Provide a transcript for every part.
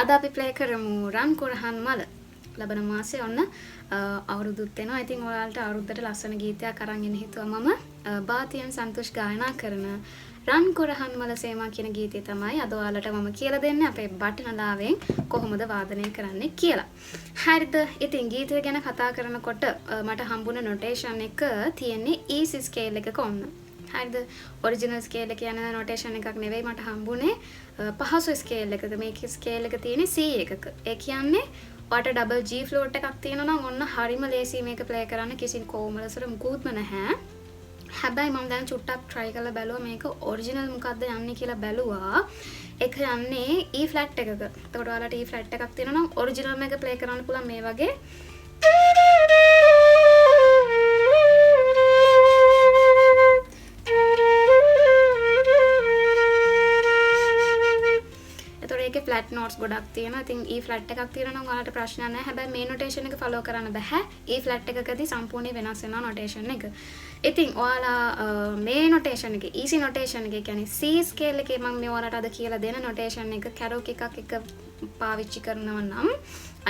අද අපි ප්ලේ කරමු රන් කුරහන් මල. ලබන මාසේ ඔන්න අවුරුදුත් වෙනවා. ඉතින් ඔයාලට අවුරුද්දට ලස්සන ගීතයක් අරන් එන්න හිතුවා මම. බාතියන් සන්තෝෂ් ගායනා කරන රන් කුරහන් මල සේමා කියන ගීතය තමයි අද ඔයාලට මම කියලා දෙන්නේ අපේ බටනලාවෙන් කොහොමද වාදනය කරන්නේ කියලා. හරිද? ඉතින් ගීතය ගැන කතා කරනකොට මට හම්බුන නොටේෂන් එක තියෙන්නේ E ස්කේල් එකක ඔන්න. හරිද? ඔරිජිනල් ස්කේල් එක යන නොටේෂන් එකක් නෙවෙයි මට හම්බුනේ පහසු ස්කේල් එකක. මේකේ ස්කේල් එක තියෙන්නේ C එකක. ඒ කියන්නේ ඔයාට ඩබල් G ෆ්ලෝට් එකක් තියෙනවා නම් ඔන්න හරිම ලේසි මේක ප්ලේ කරන්න කිසි කොමලසර මුකුත්ම නැහැ. හැබැයි මම දැන් චුට්ටක් try කරලා බැලුවා මේක ඔරිජිනල් මොකද්ද යන්නේ කියලා බැලුවා. ඒක යන්නේ E ෆ්ලැට් එකක. එතකොට ඔයාලට E ෆ්ලැට් එකක් තියෙනවා නම් ඔරිජිනල් එක ප්ලේ කරන්න පුළුවන් මේ වගේ. ඒකේ ෆ්ලැට් නෝට්ස් ගොඩක් තියෙනවා. ඉතින් E ෆ්ලැට් එකක් තියෙනවා නම් ඔයාලට ප්‍රශ්නයක් නැහැ. හැබැයි මේ නොටේෂන් එක ෆලෝ කරන්න බෑ. E ෆ්ලැට් එකකදී සම්පූර්ණයෙන් වෙනස් වෙනවා නොටේෂන් එක. ඉතින් ඔයාලා මේ නොටේෂන් එකේ easy නොටේෂන් එක කියන්නේ C ස්කේල් එකේ මම මේ ඔයාලට අද කියලා දෙන නොටේෂන් එක කැරොකි එකක් එක පාවිච්චි කරනවා නම්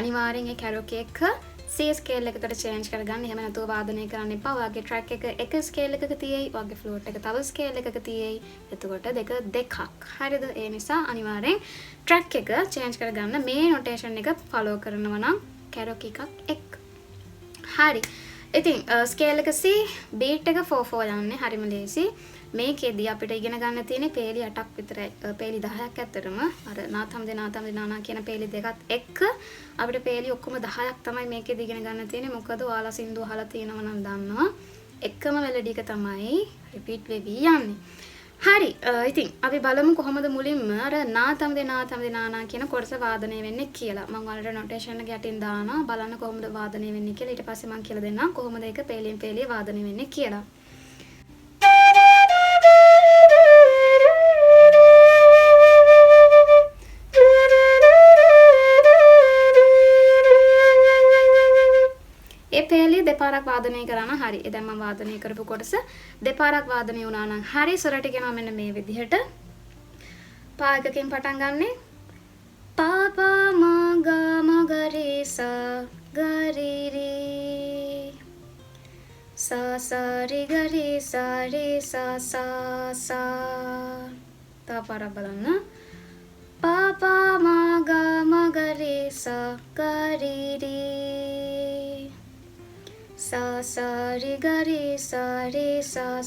අනිවාර්යෙන් ඒ කැරොකි එක C ස්කේල් එකකට චේන්ජ් කරගන්න. එහෙම නැතුව වාදනය කරන්න එපා. ඔයාගේ ට්‍රැක් එක ස්කේල් එකක තියෙයි. ඔයාගේ ෆ්ලෝට් එක තව ස්කේල් එකක තියෙයි. එතකොට දෙක දෙකක්. හරිද? ඒ නිසා අනිවාර්යෙන් ට්‍රැක් එක චේන්ජ් කරගන්න මේ නොටේෂන් එක ෆලෝ කරනවා නම් කැරොකි එකක් එක්ක. හරි. ඉතින් ස්කේල් එක C බීට් එක 4/4 යන්නේ හරිම ලේසි. මේකෙදී අපිට ඉගෙන ගන්න තියෙන්නේ පේලි 8ක් විතරයි. පේලි 10ක් ඇත්තටම අර නාතම් දෙනානා කියන පේලි දෙකත් එක්ක අපිට පේලි ඔක්කොම 10ක් තමයි මේකෙදී ඉගෙන ගන්න තියෙන්නේ. මොකද ඔයාලා සින්දු අහලා තියෙනවා නම් දන්නවා. එකම මෙලඩි එක තමයි රිපීට් වෙවි යන්නේ. හරි. ඉතින් අපි බලමු කොහොමද මුලින්ම අර නාතම් දෙනානා කියන කොටස වාදනය වෙන්නේ කියලා. මම ඔයාලට නොටේෂන් එක යටින් දානවා. බලන්න කොහොමද වාදනය වෙන්නේ කියලා. ඊට පස්සේ මම කියලා දෙන්නම් කොහොමද ඒක පේලියෙන් පේලිය වාදනය වෙන්නේ කියලා. පේලි දෙපාරක් වාදනය කරන හරි. දැන් මම වාදනය කරපු කොටස දෙපාරක් වාදනය වුණා නම් හරි. සොරට කියනවා මෙන්න මේ විදිහට. පා එකකින් පටන් ගන්නෙ. පා පා මා ගා මා ග රේ සා ග රේ රේ සා සා රේ ග රේ සා රේ සා සා සා. තව පාරක් බලන්න. පා පා මා ගා මා ග රේ සා ග රේ රේ sa sa re ga re sa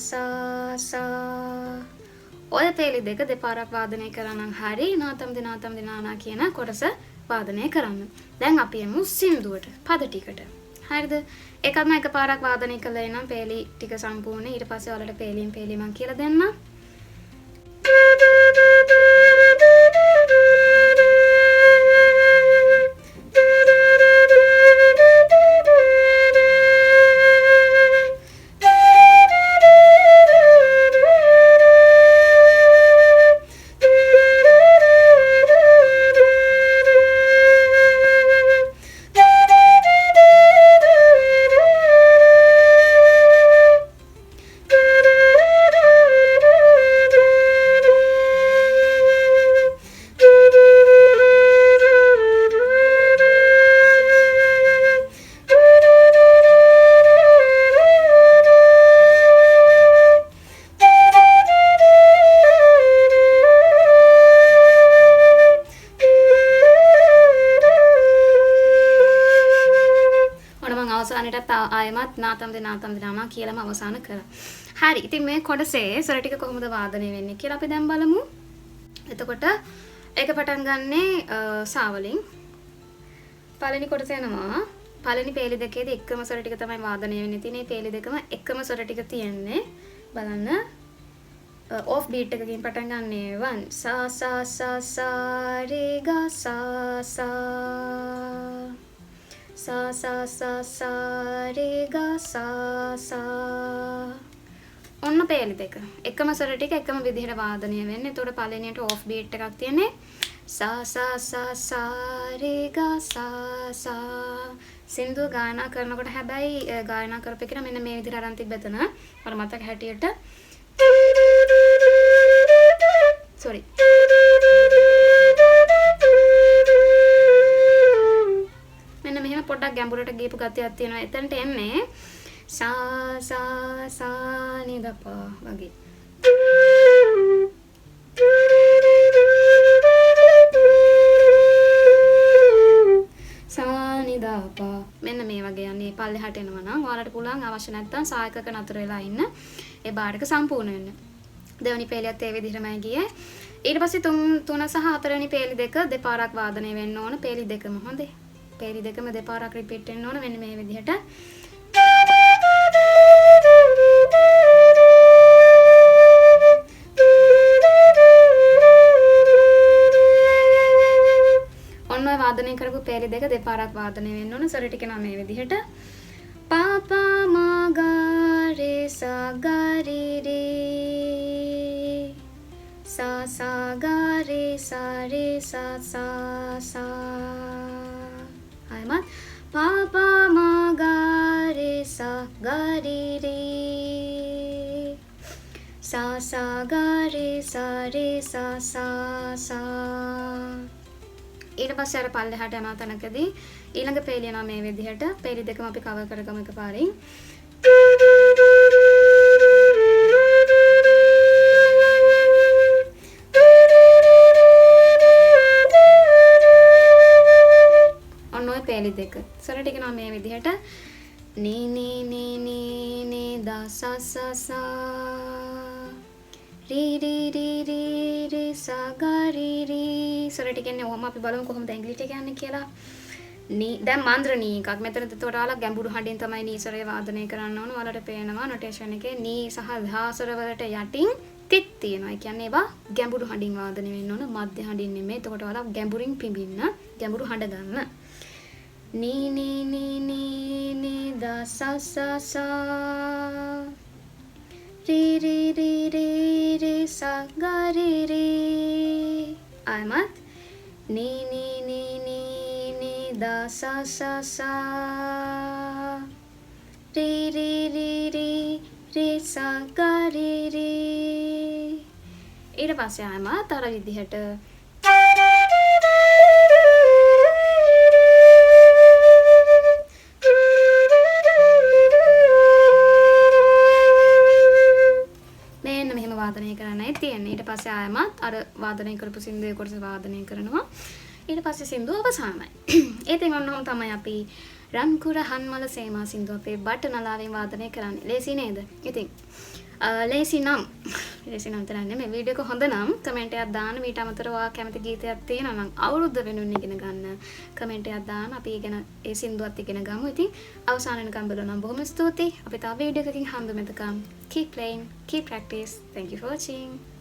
sa. ඔය පේලි දෙක දෙපාරක් වාදනය කරා නම් හරි. නාතම් දෙනානා කියන කොටස වාදනය කරන්න. දැන් අපි යමු සින්දුවට පද ටිකට. හරිද? එකම එකපාරක් වාදනය කළා නම් පේලි ටික සම්පූර්ණ. ඊට පස්සේ ඔයාලට පේලියෙන් පේලි මම කියලා දෙන්නම්. අවසානයේට ආයමත් නාතම් දෙනානා කියලාම අවසන් කරා. හරි. ඉතින් මේ කොටසේ ස්වර ටික කොහොමද වාදනය වෙන්නේ කියලා අපි දැන් බලමු. එතකොට ඒක පටන් ගන්නේ සා වලින්. පළවෙනි කොටස යනවා. පළවෙනි පේලි දෙකේදී එකම ස්වර ටික තමයි වාදනය වෙන්නේ. ඉතින් මේ පේලි දෙකම එකම ස්වර ටික තියෙන්නේ. බලන්න. ඔෆ් බීට් එකකින් පටන් ගන්නේ 1 සා සා සා සා රේ ගා සා සා sa sa sa sa re ga sa sa. ඔන්න පේලි දෙක. එකම ස්වර ටික එකම විදිහට වාදනය වෙන්නේ. එතකොට පළවෙනියට ඔෆ් බීට් එකක් තියෙන්නේ. sa sa sa sa re ga sa sa. සින්දුව ගායනා කරනකොට හැබැයි ගායනා කරපු එක මෙන්න මේ විදිහට අරන් තිබ්බතන. මට මතක හැටියට sorry ගැඹුරට ගියපු ගතියක් තියෙනවා. එතනට එන්නේ සා නි ද පා වගේ. සානිදාපා මෙන්න මේ වගේ යන්නේ පල්ලෙහාට එනවා නම් ඔයාලට පුළුවන් අවශ්‍ය නැත්නම් සා එකක නතර වෙලා ඉන්න ඒ බාරක සම්පූර්ණ වෙන්න. දෙවෙනි පේලියත් ඒ විදිහටමයි ගියේ. ඊට පස්සේ 3 සහ 4 වෙනි පේලි දෙක දෙපාරක් වාදනය වෙන්න ඕන. පේලි දෙකම හොඳේ. පේලි දෙකම දෙපාරක් රිපීට් වෙන්න ඕන මෙන්න මේ විදිහට. වාදනය කරපු පේලි දෙක දෙපාරක් වාදනය වෙන්න ඕන. සොර ටික නම් මේ විදිහට පාපා මා ගා රේ සා ගා රේ රේ සා සා ගා රේ සා රේ සා සා ආයමත් පාපා මා ගා රේ සා ගා රේ රේ සා සා ගා රේ සා රේ සා සා. ඊට පස්සේ අර පල්ලෙහාට යන තැනකදී ඊළඟ පේලිය නම් මේ විදිහට පේලි දෙකම අපි කවර් කරගමු එකපාරින්. ඔන්න ඔය පේලි දෙක. සර ටික නම් මේ විදිහට knee knee knee knee knee දා සා සා සා री री री री री सा ga री री. සොර ටික එන්නේ ඔහම අපි බලමු කොහොමද ඇඟිලි ටික යන්නේ කියලා. නී දැන් මන්ද්‍ර නී එකක්. මෙතන එතකොට ඔයාලා ගැඹුරු හඬින් තමයි නී ස්වරය වාදනය කරන්න ඕන. ඔයාලට පේනවා නොටේෂන් එකේ නී සහ ධා ස්වර වලට යටින් තිත් තියෙනවා. ඒ කියන්නේ ඒවා ගැඹුරු හඬින් වාදනය වෙන්න ඕන. මධ්‍ය හඬින් නෙමෙයි. එතකොට ඔයාලා ගැඹුරින් පිඹින්න ගැඹුරු හඬ ගන්න. Knee knee knee knee knee දා සා සා සා री री री री री सा ga री री. आयमत नी नी नी नी नी दा सा सा सा री री री री री सा ga री री. ඊට පස්සේ ආයමත් අර විදිහට වාදනය කරන්නයි තියෙන්නේ. ඊට පස්සේ ආයමත් අර වාදනය කරපු සින්දුවේ කොටස වාදනය කරනවා. ඊට පස්සේ සින්දුව අවසానයි. ඉතින් ඔන්නෝම තමයි අපි රන්කුර හන්මල සේමා සින්දුව අපේ බටනලාවෙන් වාදනය කරන්නේ. ලේසි නේද? ඉතින් ලේසි නම් තනන්නේ මේ වීඩියෝ එක හොඳ නම් කමෙන්ට් එකක් දාන්න. ඊට අමතරව ඔයා කැමති ගීතයක් තියෙනවා නම් අවුරුද්ද වෙනුවෙන් ඉගෙන ගන්න කමෙන්ට් එකක් දාන්න. අපි ඉගෙන ඒ සින්දුවත් ඉගෙන ගමු. ඉතින් අවසාන වෙනකම් බලනවා. බොහොම ස්තුතියි. අපි තව වීඩියෝ එකකින් හම්බෙමු. keep playing, keep practice. Thank you for watching.